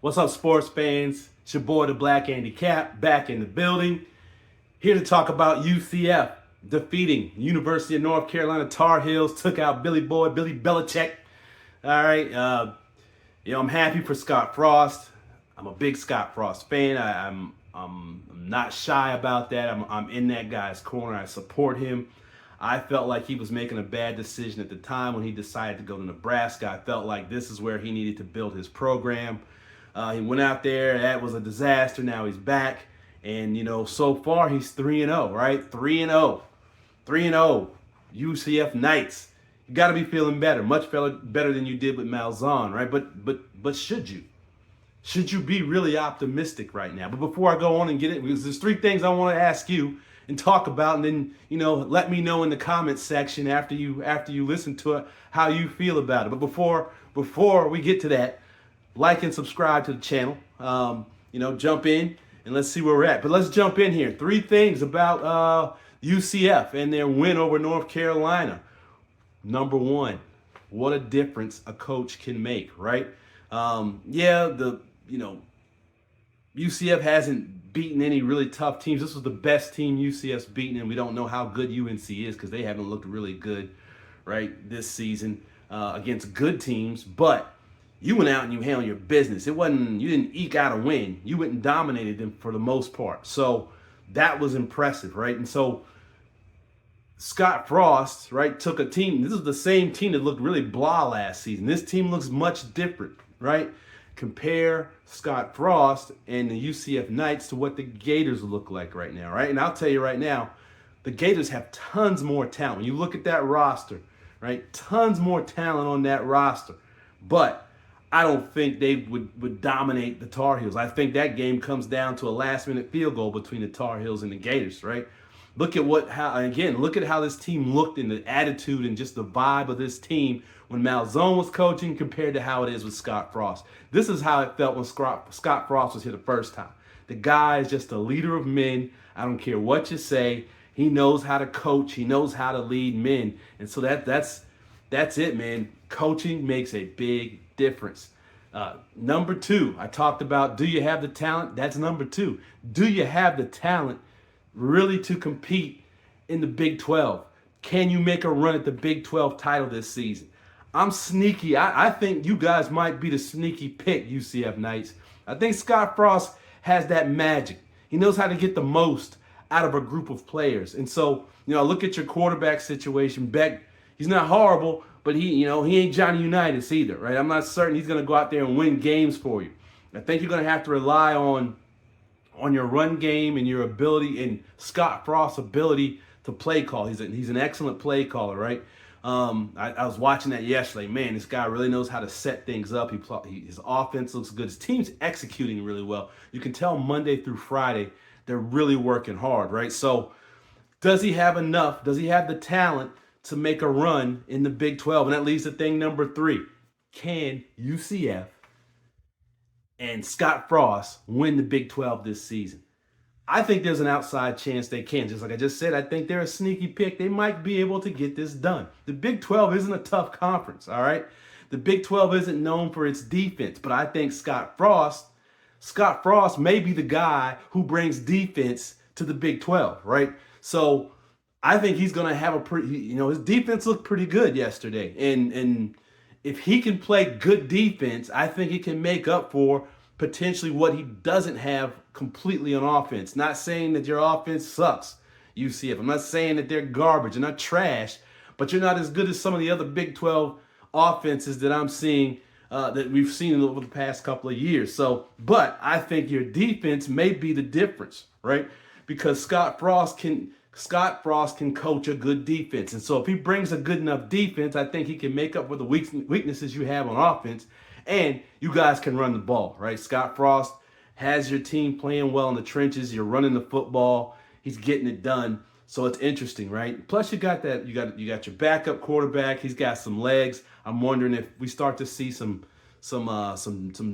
What's up, sports fans? It's your boy, the Black Andy Cap, back in the building. Here to talk about UCF defeating University of North Carolina Tar Heels, took out Billy Belichick. All right, I'm happy for Scott Frost. I'm a big Scott Frost fan. I'm not shy about that. I'm in that guy's corner. I support him. I felt like he was making a bad decision at the time when he decided to go to Nebraska. I felt like this is where he needed to build his program. He went out there. That was a disaster. Now he's back. And, so far he's 3-0, right? 3-0. 3-0. UCF Knights. You got to be feeling better. Much better than you did with Malzahn, right? But should you? Should you be really optimistic right now? But before I go on and get it, because there's three things I want to ask you and talk about, and then, let me know in the comments section after you listen to it how you feel about it. But before we get to that, like and subscribe to the channel. Jump in and let's see where we're at. But let's jump in here. Three things about UCF and their win over North Carolina. Number one, what a difference a coach can make, right? UCF hasn't beaten any really tough teams. This was the best team UCF's beaten, and we don't know how good UNC is because they haven't looked really good, right, this season against good teams. But you went out and you handled your business. You didn't eke out a win. You went and dominated them for the most part. So that was impressive, right? And so Scott Frost, right, took a team. This is the same team that looked really blah last season. This team looks much different, right? Compare Scott Frost and the UCF Knights to what the Gators look like right now, right? And I'll tell you right now, the Gators have tons more talent. When you look at that roster, right, tons more talent on that roster. But I don't think they would dominate the Tar Heels. I think that game comes down to a last-minute field goal between the Tar Heels and the Gators, right? Look at how this team looked and the attitude and just the vibe of this team when Malzahn was coaching compared to how it is with Scott Frost. This is how it felt when Scott Frost was here the first time. The guy is just a leader of men. I don't care what you say. He knows how to coach. He knows how to lead men. And so that's it, man. Coaching makes a big difference. Number two, I talked about, do you have the talent? That's number two. Do you have the talent really to compete in the Big 12? Can you make a run at the Big 12 title this season? I'm sneaky. I think you guys might be the sneaky pick, UCF Knights. I think Scott Frost has that magic. He knows how to get the most out of a group of players. And so, look at your quarterback situation. Beck, he's not horrible, but he ain't Johnny Unitas either, right? I'm not certain he's going to go out there and win games for you. I think you're going to have to rely on your run game and your ability and Scott Frost's ability to play call. He's an excellent play caller, right? I was watching that yesterday. Man, this guy really knows how to set things up. His offense looks good. His team's executing really well. You can tell Monday through Friday they're really working hard, right? So does he have enough? Does he have the talent to make a run in the Big 12? And that leads to thing number three. Can UCF and Scott Frost win the Big 12 this season? I think there's an outside chance they can. Just like I just said, I think they're a sneaky pick. They might be able to get this done. The Big 12 isn't a tough conference, all right? The Big 12 isn't known for its defense, but I think Scott Frost may be the guy who brings defense to the Big 12, right? So I think he's going to have his defense looked pretty good yesterday. And if he can play good defense, I think he can make up for potentially what he doesn't have completely on offense. Not saying that your offense sucks, UCF. I'm not saying that they're garbage. They're not trash, but you're not as good as some of the other Big 12 offenses that I'm seeing, that we've seen over the past couple of years. But I think your defense may be the difference, right? Because Scott Frost can coach a good defense. And so if he brings a good enough defense, I think he can make up for the weaknesses you have on offense, and you guys can run the ball, right? Scott Frost has your team playing well in the trenches. You're running the football. He's getting it done. So it's interesting, right? Plus you got your backup quarterback. He's got some legs. I'm wondering if we start to see some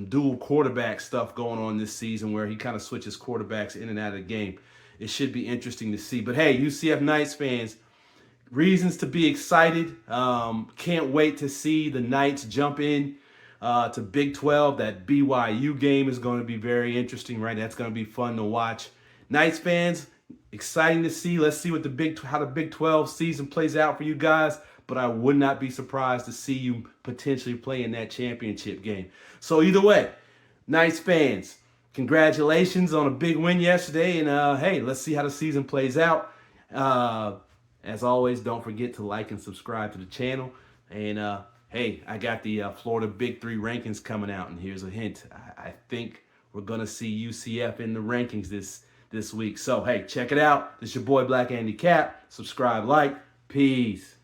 dual quarterback stuff going on this season where he kind of switches quarterbacks in and out of the game. It should be interesting to see. But hey, UCF Knights fans, reasons to be excited. Can't wait to see the Knights jump in to Big 12. That BYU game is going to be very interesting, right? That's going to be fun to watch. Knights fans, exciting to see. Let's see what how the Big 12 season plays out for you guys. But I would not be surprised to see you potentially play in that championship game. So either way, Knights fans, congratulations on a big win yesterday. And hey, let's see how the season plays out. As always, don't forget to like and subscribe to the channel. And hey, I got the Florida Big 3 rankings coming out. And here's a hint. I think we're going to see UCF in the rankings this week. So, hey, check it out. This is your boy, Black Andy Cap. Subscribe, like. Peace.